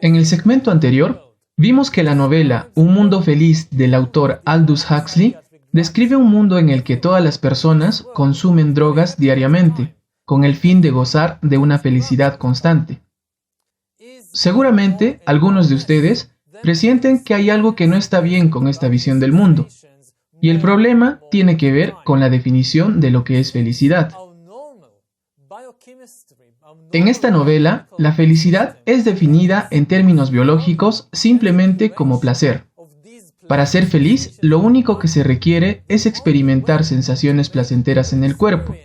En el segmento anterior, vimos que la novela Un mundo feliz del autor Aldous Huxley describe un mundo en el que todas las personas consumen drogas diariamente, con el fin de gozar de una felicidad constante. Seguramente, algunos de ustedes presienten que hay algo que no está bien con esta visión del mundo, y el problema tiene que ver con la definición de lo que es felicidad. En esta novela, la felicidad es definida en términos biológicos simplemente como placer. Para ser feliz, lo único que se requiere es experimentar sensaciones placenteras en el cuerpo.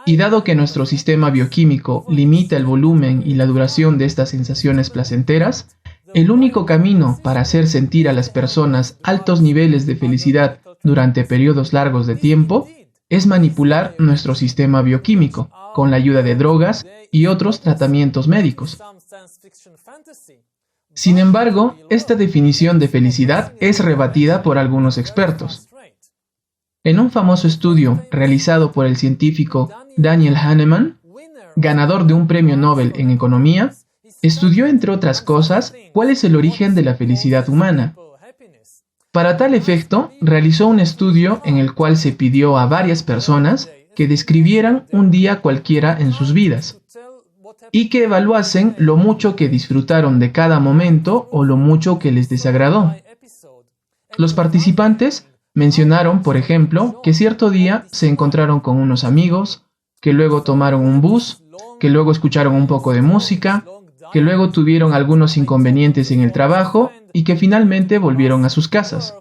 Y dado que nuestro sistema bioquímico limita el volumen y la duración de estas sensaciones placenteras, el único camino para hacer sentir a las personas altos niveles de felicidad durante periodos largos de tiempo es manipular nuestro sistema bioquímico con la ayuda de drogas y otros tratamientos médicos. Sin embargo, esta definición de felicidad es rebatida por algunos expertos. En un famoso estudio realizado por el científico Daniel Kahneman, ganador de un premio Nobel en economía, estudió, entre otras cosas, cuál es el origen de la felicidad humana. Para tal efecto, realizó un estudio en el cual se pidió a varias personas que describieran un día cualquiera en sus vidas y que evaluasen lo mucho que disfrutaron de cada momento o lo mucho que les desagradó. Los participantes mencionaron, por ejemplo, que cierto día se encontraron con unos amigos, que luego tomaron un bus, que luego escucharon un poco de música, que luego tuvieron algunos inconvenientes en el trabajo y que finalmente volvieron a sus casas.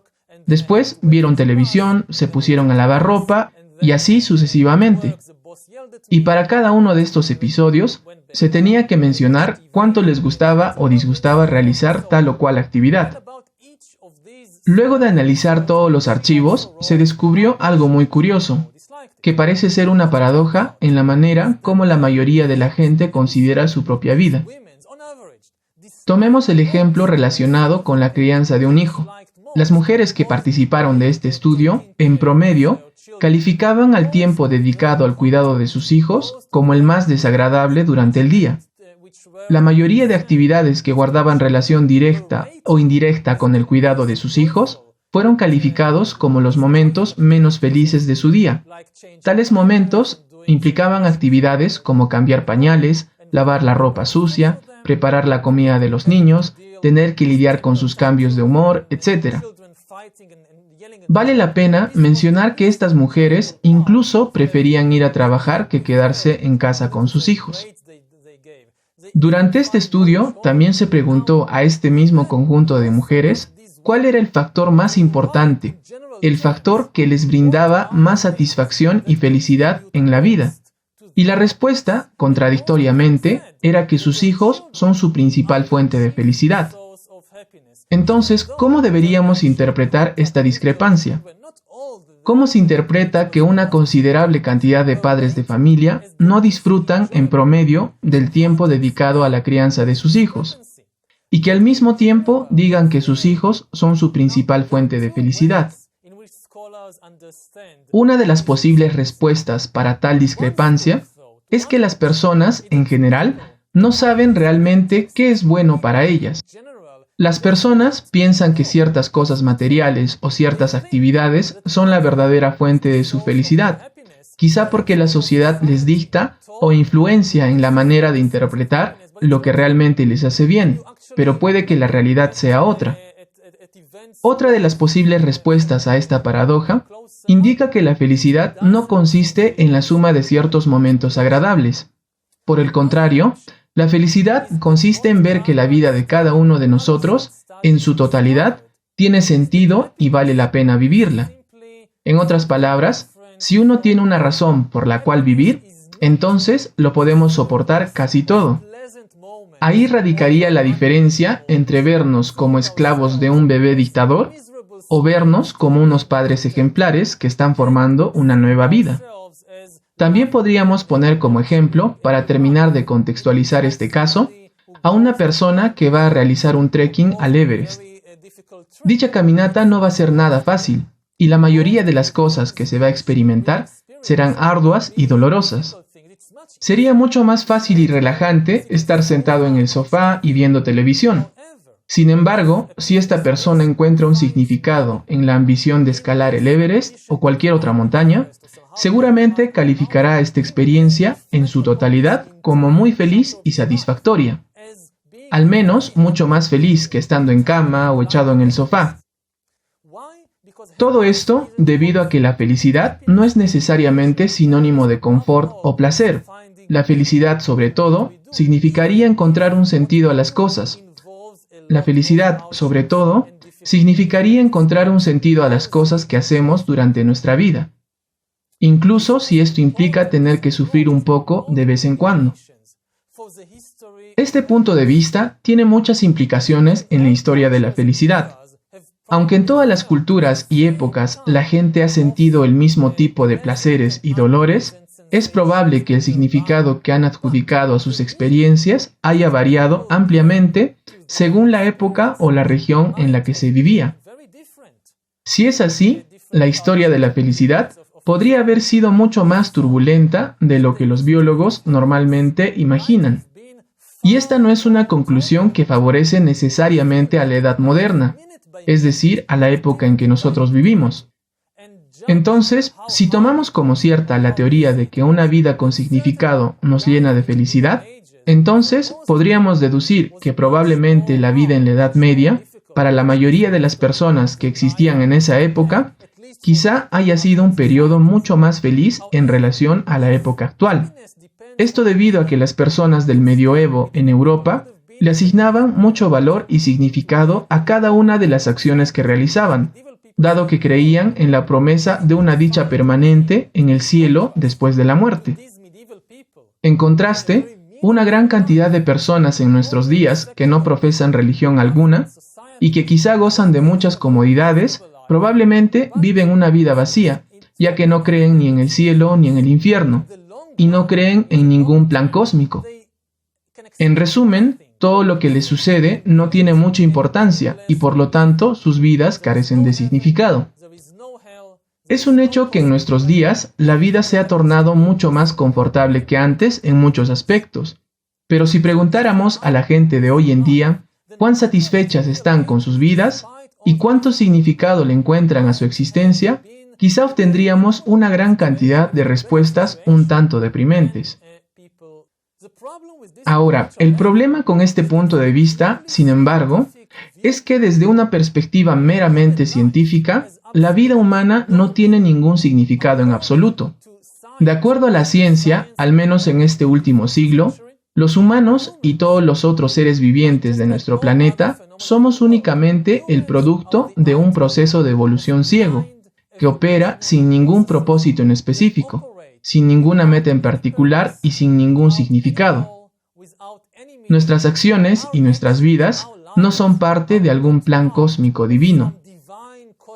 Después vieron televisión, se pusieron a lavar ropa y así sucesivamente. Y para cada uno de estos episodios se tenía que mencionar cuánto les gustaba o disgustaba realizar tal o cual actividad. Luego de analizar todos los archivos, se descubrió algo muy curioso, que parece ser una paradoja en la manera como la mayoría de la gente considera su propia vida. Tomemos el ejemplo relacionado con la crianza de un hijo. Las mujeres que participaron de este estudio, en promedio, calificaban al tiempo dedicado al cuidado de sus hijos como el más desagradable durante el día. La mayoría de actividades que guardaban relación directa o indirecta con el cuidado de sus hijos fueron calificados como los momentos menos felices de su día. Tales momentos implicaban actividades como cambiar pañales, lavar la ropa sucia, preparar la comida de los niños, tener que lidiar con sus cambios de humor, etc. Vale la pena mencionar que estas mujeres incluso preferían ir a trabajar que quedarse en casa con sus hijos. Durante este estudio también se preguntó a este mismo conjunto de mujeres cuál era el factor más importante, el factor que les brindaba más satisfacción y felicidad en la vida. Y la respuesta, contradictoriamente, era que sus hijos son su principal fuente de felicidad. Entonces, ¿cómo deberíamos interpretar esta discrepancia? ¿Cómo se interpreta que una considerable cantidad de padres de familia no disfrutan en promedio del tiempo dedicado a la crianza de sus hijos? Y que al mismo tiempo digan que sus hijos son su principal fuente de felicidad. Una de las posibles respuestas para tal discrepancia es que las personas, en general, no saben realmente qué es bueno para ellas. Las personas piensan que ciertas cosas materiales o ciertas actividades son la verdadera fuente de su felicidad, quizá porque la sociedad les dicta o influencia en la manera de interpretar lo que realmente les hace bien, pero puede que la realidad sea otra. Otra de las posibles respuestas a esta paradoja indica que la felicidad no consiste en la suma de ciertos momentos agradables. Por el contrario, la felicidad consiste en ver que la vida de cada uno de nosotros, en su totalidad, tiene sentido y vale la pena vivirla. En otras palabras, si uno tiene una razón por la cual vivir, entonces lo podemos soportar casi todo. Ahí radicaría la diferencia entre vernos como esclavos de un bebé dictador o vernos como unos padres ejemplares que están formando una nueva vida. También podríamos poner como ejemplo, para terminar de contextualizar este caso, a una persona que va a realizar un trekking al Everest. Dicha caminata no va a ser nada fácil, y la mayoría de las cosas que se va a experimentar serán arduas y dolorosas. Sería mucho más fácil y relajante estar sentado en el sofá y viendo televisión. Sin embargo, si esta persona encuentra un significado en la ambición de escalar el Everest o cualquier otra montaña, seguramente calificará esta experiencia en su totalidad como muy feliz y satisfactoria. Al menos mucho más feliz que estando en cama o echado en el sofá. Todo esto debido a que la felicidad no es necesariamente sinónimo de confort o placer. La felicidad, sobre todo, significaría encontrar un sentido a las cosas. La felicidad, sobre todo, significaría encontrar un sentido a las cosas que hacemos durante nuestra vida, incluso si esto implica tener que sufrir un poco de vez en cuando. Este punto de vista tiene muchas implicaciones en la historia de la felicidad. Aunque en todas las culturas y épocas la gente ha sentido el mismo tipo de placeres y dolores, es probable que el significado que han adjudicado a sus experiencias haya variado ampliamente según la época o la región en la que se vivía. Si es así, la historia de la felicidad podría haber sido mucho más turbulenta de lo que los biólogos normalmente imaginan. Y esta no es una conclusión que favorece necesariamente a la edad moderna, es decir, a la época en que nosotros vivimos. Entonces, si tomamos como cierta la teoría de que una vida con significado nos llena de felicidad, entonces podríamos deducir que probablemente la vida en la Edad Media, para la mayoría de las personas que existían en esa época, quizá haya sido un periodo mucho más feliz en relación a la época actual. Esto debido a que las personas del medioevo en Europa le asignaban mucho valor y significado a cada una de las acciones que realizaban, dado que creían en la promesa de una dicha permanente en el cielo después de la muerte. En contraste, una gran cantidad de personas en nuestros días que no profesan religión alguna y que quizá gozan de muchas comodidades, probablemente viven una vida vacía, ya que no creen ni en el cielo ni en el infierno, y no creen en ningún plan cósmico. En resumen, todo lo que les sucede no tiene mucha importancia y por lo tanto sus vidas carecen de significado. Es un hecho que en nuestros días la vida se ha tornado mucho más confortable que antes en muchos aspectos, pero si preguntáramos a la gente de hoy en día cuán satisfechas están con sus vidas y cuánto significado le encuentran a su existencia, quizá obtendríamos una gran cantidad de respuestas un tanto deprimentes. Ahora, el problema con este punto de vista, sin embargo, es que desde una perspectiva meramente científica, la vida humana no tiene ningún significado en absoluto. De acuerdo a la ciencia, al menos en este último siglo, los humanos y todos los otros seres vivientes de nuestro planeta somos únicamente el producto de un proceso de evolución ciego, que opera sin ningún propósito en específico, sin ninguna meta en particular y sin ningún significado. Nuestras acciones y nuestras vidas no son parte de algún plan cósmico divino.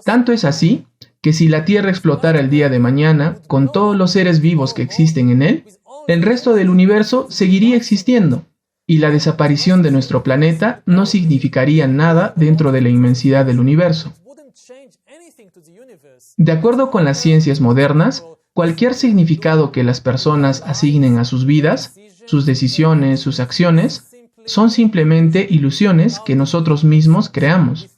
Tanto es así que si la Tierra explotara el día de mañana con todos los seres vivos que existen en él, el resto del universo seguiría existiendo, y la desaparición de nuestro planeta no significaría nada dentro de la inmensidad del universo. De acuerdo con las ciencias modernas, cualquier significado que las personas asignen a sus vidas, sus decisiones, sus acciones, son simplemente ilusiones que nosotros mismos creamos.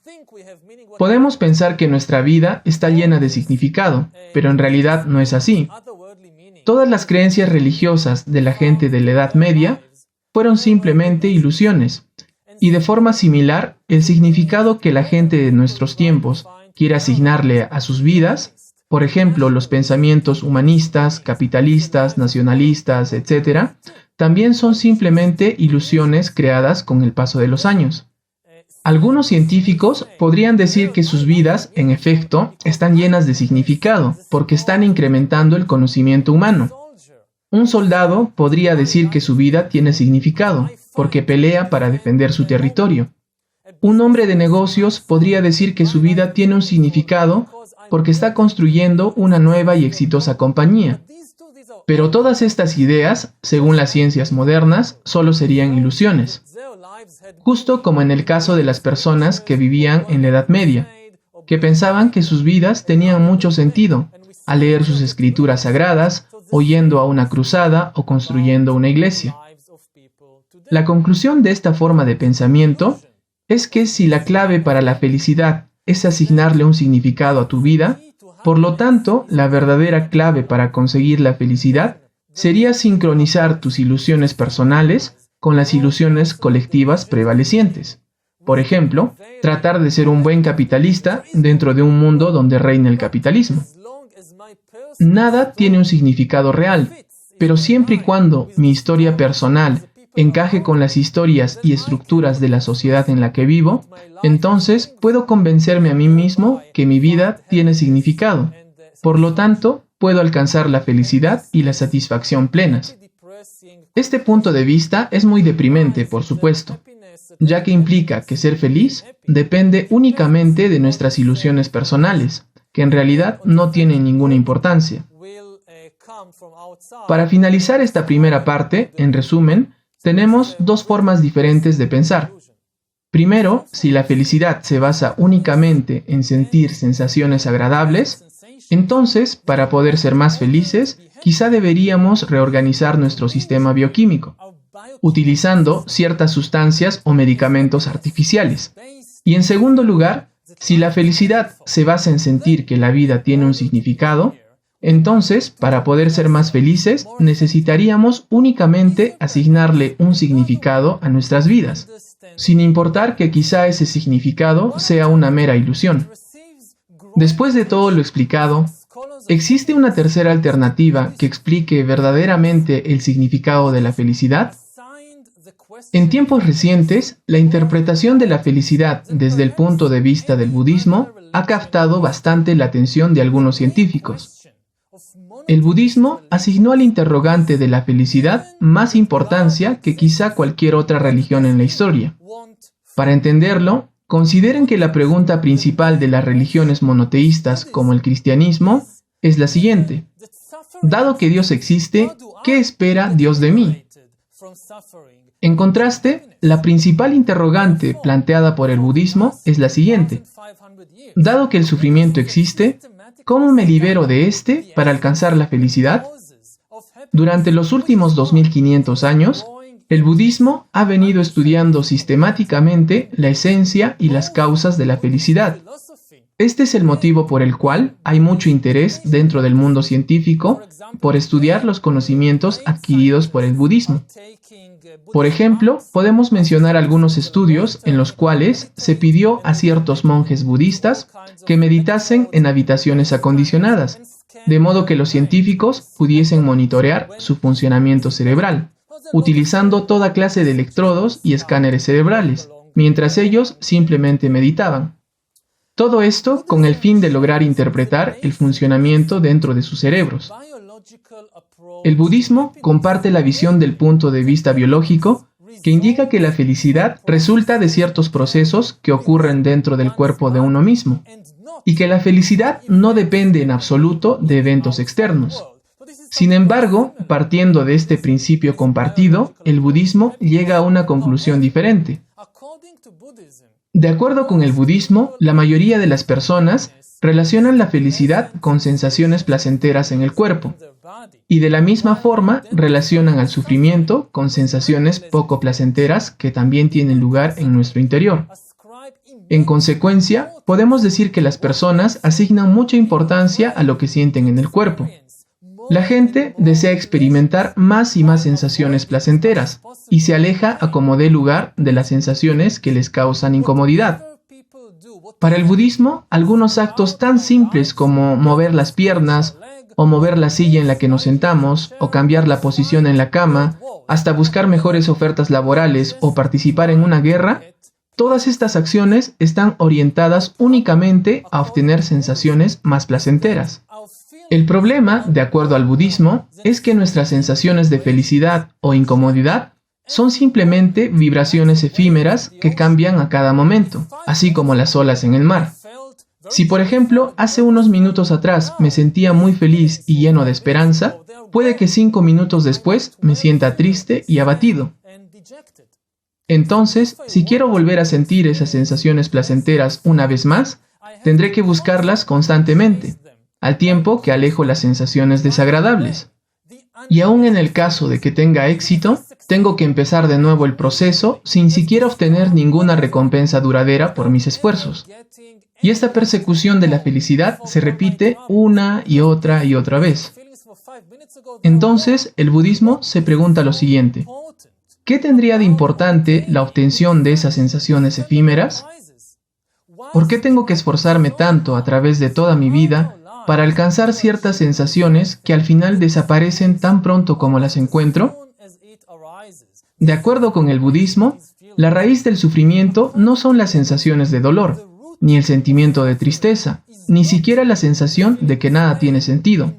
Podemos pensar que nuestra vida está llena de significado, pero en realidad no es así. Todas las creencias religiosas de la gente de la Edad Media fueron simplemente ilusiones, y de forma similar, el significado que la gente de nuestros tiempos quiere asignarle a sus vidas, por ejemplo, los pensamientos humanistas, capitalistas, nacionalistas, etc., también son simplemente ilusiones creadas con el paso de los años. Algunos científicos podrían decir que sus vidas, en efecto, están llenas de significado, porque están incrementando el conocimiento humano. Un soldado podría decir que su vida tiene significado, porque pelea para defender su territorio. Un hombre de negocios podría decir que su vida tiene un significado porque está construyendo una nueva y exitosa compañía. Pero todas estas ideas, según las ciencias modernas, solo serían ilusiones. Justo como en el caso de las personas que vivían en la Edad Media, que pensaban que sus vidas tenían mucho sentido al leer sus escrituras sagradas o yendo a una cruzada o construyendo una iglesia. La conclusión de esta forma de pensamiento es que si la clave para la felicidad es asignarle un significado a tu vida, por lo tanto, la verdadera clave para conseguir la felicidad sería sincronizar tus ilusiones personales con las ilusiones colectivas prevalecientes. Por ejemplo, tratar de ser un buen capitalista dentro de un mundo donde reina el capitalismo. Nada tiene un significado real, pero siempre y cuando mi historia personal encaje con las historias y estructuras de la sociedad en la que vivo, entonces puedo convencerme a mí mismo que mi vida tiene significado. Por lo tanto, puedo alcanzar la felicidad y la satisfacción plenas. Este punto de vista es muy deprimente, por supuesto, ya que implica que ser feliz depende únicamente de nuestras ilusiones personales, que en realidad no tienen ninguna importancia. Para finalizar esta primera parte, en resumen, tenemos dos formas diferentes de pensar. Primero, si la felicidad se basa únicamente en sentir sensaciones agradables, entonces, para poder ser más felices, quizá deberíamos reorganizar nuestro sistema bioquímico, utilizando ciertas sustancias o medicamentos artificiales. Y en segundo lugar, si la felicidad se basa en sentir que la vida tiene un significado, entonces, para poder ser más felices, necesitaríamos únicamente asignarle un significado a nuestras vidas, sin importar que quizá ese significado sea una mera ilusión. Después de todo lo explicado, ¿existe una tercera alternativa que explique verdaderamente el significado de la felicidad? En tiempos recientes, la interpretación de la felicidad desde el punto de vista del budismo ha captado bastante la atención de algunos científicos. El budismo asignó al interrogante de la felicidad más importancia que quizá cualquier otra religión en la historia. Para entenderlo, consideren que la pregunta principal de las religiones monoteístas como el cristianismo es la siguiente. Dado que Dios existe, ¿qué espera Dios de mí? En contraste, la principal interrogante planteada por el budismo es la siguiente. Dado que el sufrimiento existe, ¿cómo me libero de este para alcanzar la felicidad? Durante los últimos 2500 años, el budismo ha venido estudiando sistemáticamente la esencia y las causas de la felicidad. Este es el motivo por el cual hay mucho interés dentro del mundo científico por estudiar los conocimientos adquiridos por el budismo. Por ejemplo, podemos mencionar algunos estudios en los cuales se pidió a ciertos monjes budistas que meditasen en habitaciones acondicionadas, de modo que los científicos pudiesen monitorear su funcionamiento cerebral, utilizando toda clase de electrodos y escáneres cerebrales, mientras ellos simplemente meditaban. Todo esto con el fin de lograr interpretar el funcionamiento dentro de sus cerebros. El budismo comparte la visión del punto de vista biológico que indica que la felicidad resulta de ciertos procesos que ocurren dentro del cuerpo de uno mismo y que la felicidad no depende en absoluto de eventos externos. Sin embargo, partiendo de este principio compartido, el budismo llega a una conclusión diferente. De acuerdo con el budismo, la mayoría de las personas relacionan la felicidad con sensaciones placenteras en el cuerpo, y de la misma forma relacionan al sufrimiento con sensaciones poco placenteras que también tienen lugar en nuestro interior. En consecuencia, podemos decir que las personas asignan mucha importancia a lo que sienten en el cuerpo. La gente desea experimentar más y más sensaciones placenteras y se aleja a como dé lugar de las sensaciones que les causan incomodidad. Para el budismo, algunos actos tan simples como mover las piernas, o mover la silla en la que nos sentamos, o cambiar la posición en la cama, hasta buscar mejores ofertas laborales o participar en una guerra, todas estas acciones están orientadas únicamente a obtener sensaciones más placenteras. El problema, de acuerdo al budismo, es que nuestras sensaciones de felicidad o incomodidad son simplemente vibraciones efímeras que cambian a cada momento, así como las olas en el mar. Si, por ejemplo, hace unos minutos atrás me sentía muy feliz y lleno de esperanza, puede que 5 minutos después me sienta triste y abatido. Entonces, si quiero volver a sentir esas sensaciones placenteras una vez más, tendré que buscarlas constantemente, al tiempo que alejo las sensaciones desagradables. Y aún en el caso de que tenga éxito, tengo que empezar de nuevo el proceso sin siquiera obtener ninguna recompensa duradera por mis esfuerzos. Y esta persecución de la felicidad se repite una y otra vez. Entonces, el budismo se pregunta lo siguiente: ¿qué tendría de importante la obtención de esas sensaciones efímeras? ¿Por qué tengo que esforzarme tanto a través de toda mi vida para alcanzar ciertas sensaciones que al final desaparecen tan pronto como las encuentro? De acuerdo con el budismo, la raíz del sufrimiento no son las sensaciones de dolor, ni el sentimiento de tristeza, ni siquiera la sensación de que nada tiene sentido.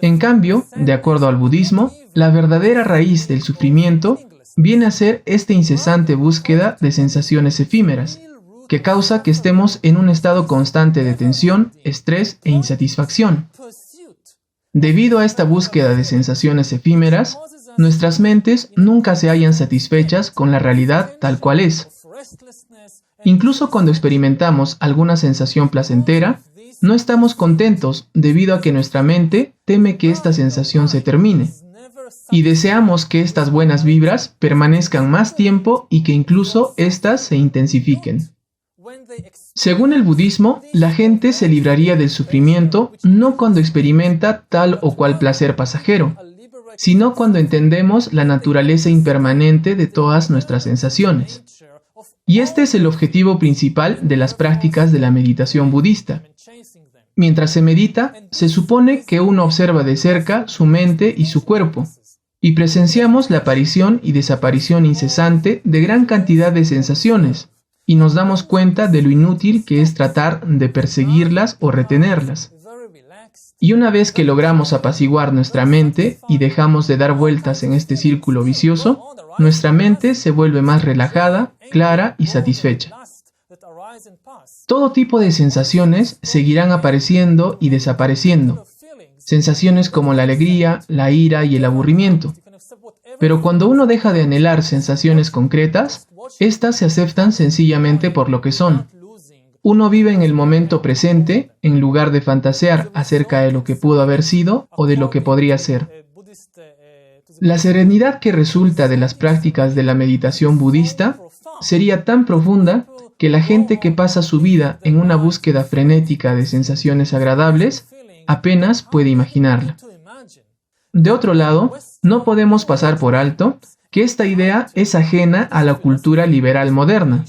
En cambio, de acuerdo al budismo, la verdadera raíz del sufrimiento viene a ser esta incesante búsqueda de sensaciones efímeras, que causa que estemos en un estado constante de tensión, estrés e insatisfacción. Debido a esta búsqueda de sensaciones efímeras, nuestras mentes nunca se hallan satisfechas con la realidad tal cual es. Incluso cuando experimentamos alguna sensación placentera, no estamos contentos debido a que nuestra mente teme que esta sensación se termine. Y deseamos que estas buenas vibras permanezcan más tiempo y que incluso éstas se intensifiquen. Según el budismo, la gente se libraría del sufrimiento no cuando experimenta tal o cual placer pasajero, sino cuando entendemos la naturaleza impermanente de todas nuestras sensaciones. Y este es el objetivo principal de las prácticas de la meditación budista. Mientras se medita, se supone que uno observa de cerca su mente y su cuerpo, y presenciamos la aparición y desaparición incesante de gran cantidad de sensaciones, y nos damos cuenta de lo inútil que es tratar de perseguirlas o retenerlas. Y una vez que logramos apaciguar nuestra mente y dejamos de dar vueltas en este círculo vicioso, nuestra mente se vuelve más relajada, clara y satisfecha. Todo tipo de sensaciones seguirán apareciendo y desapareciendo. Sensaciones como la alegría, la ira y el aburrimiento. Pero cuando uno deja de anhelar sensaciones concretas, éstas se aceptan sencillamente por lo que son. Uno vive en el momento presente en lugar de fantasear acerca de lo que pudo haber sido o de lo que podría ser. La serenidad que resulta de las prácticas de la meditación budista sería tan profunda que la gente que pasa su vida en una búsqueda frenética de sensaciones agradables apenas puede imaginarla. De otro lado, no podemos pasar por alto que esta idea es ajena a la cultura liberal moderna.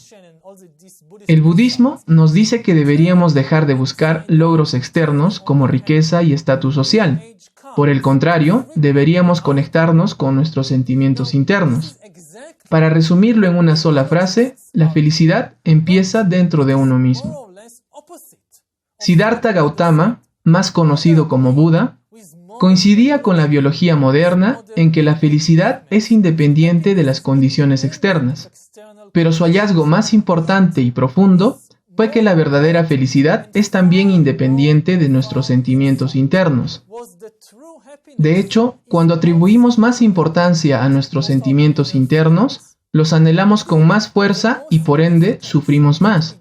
El budismo nos dice que deberíamos dejar de buscar logros externos como riqueza y estatus social. Por el contrario, deberíamos conectarnos con nuestros sentimientos internos. Para resumirlo en una sola frase, la felicidad empieza dentro de uno mismo. Siddhartha Gautama, más conocido como Buda, coincidía con la biología moderna en que la felicidad es independiente de las condiciones externas. Pero su hallazgo más importante y profundo fue que la verdadera felicidad es también independiente de nuestros sentimientos internos. De hecho, cuando atribuimos más importancia a nuestros sentimientos internos, los anhelamos con más fuerza y por ende sufrimos más.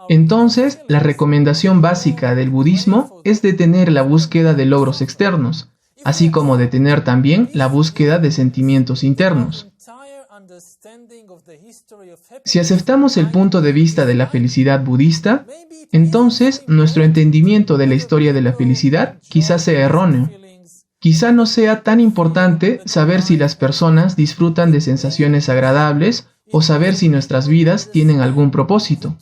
Entonces, la recomendación básica del budismo es detener la búsqueda de logros externos, así como detener también la búsqueda de sentimientos internos. Si aceptamos el punto de vista de la felicidad budista, entonces nuestro entendimiento de la historia de la felicidad quizás sea erróneo. Quizá no sea tan importante saber si las personas disfrutan de sensaciones agradables o saber si nuestras vidas tienen algún propósito.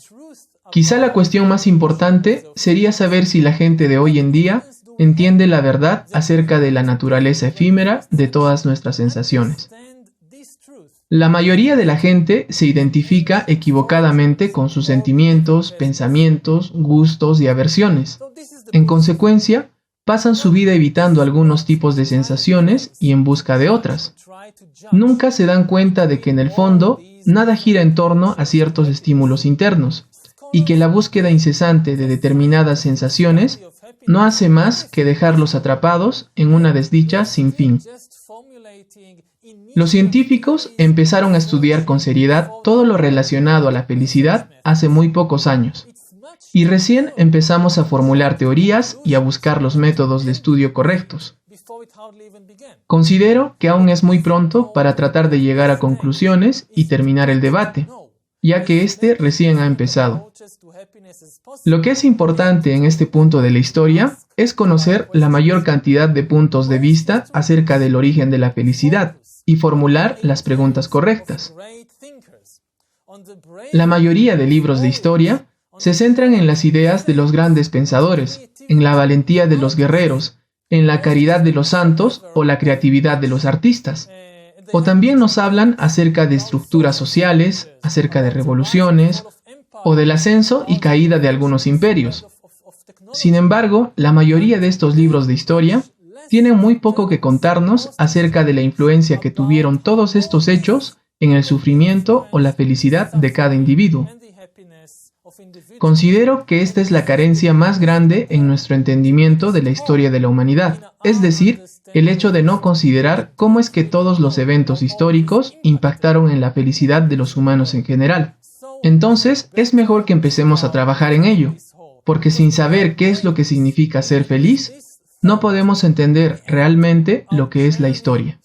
Quizá la cuestión más importante sería saber si la gente de hoy en día entiende la verdad acerca de la naturaleza efímera de todas nuestras sensaciones. La mayoría de la gente se identifica equivocadamente con sus sentimientos, pensamientos, gustos y aversiones. En consecuencia, pasan su vida evitando algunos tipos de sensaciones y en busca de otras. Nunca se dan cuenta de que en el fondo, nada gira en torno a ciertos estímulos internos, y que la búsqueda incesante de determinadas sensaciones no hace más que dejarlos atrapados en una desdicha sin fin. Los científicos empezaron a estudiar con seriedad todo lo relacionado a la felicidad hace muy pocos años, y recién empezamos a formular teorías y a buscar los métodos de estudio correctos. Considero que aún es muy pronto para tratar de llegar a conclusiones y terminar el debate, ya que este recién ha empezado. Lo que es importante en este punto de la historia es conocer la mayor cantidad de puntos de vista acerca del origen de la felicidad y formular las preguntas correctas. La mayoría de libros de historia se centran en las ideas de los grandes pensadores, en la valentía de los guerreros, en la caridad de los santos o la creatividad de los artistas. O también nos hablan acerca de estructuras sociales, acerca de revoluciones, o del ascenso y caída de algunos imperios. Sin embargo, la mayoría de estos libros de historia tienen muy poco que contarnos acerca de la influencia que tuvieron todos estos hechos en el sufrimiento o la felicidad de cada individuo. Considero que esta es la carencia más grande en nuestro entendimiento de la historia de la humanidad, es decir, el hecho de no considerar cómo es que todos los eventos históricos impactaron en la felicidad de los humanos en general. Entonces, es mejor que empecemos a trabajar en ello, porque sin saber qué es lo que significa ser feliz, no podemos entender realmente lo que es la historia.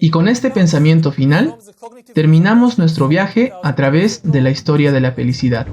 Y con este pensamiento final, terminamos nuestro viaje a través de la historia de la felicidad.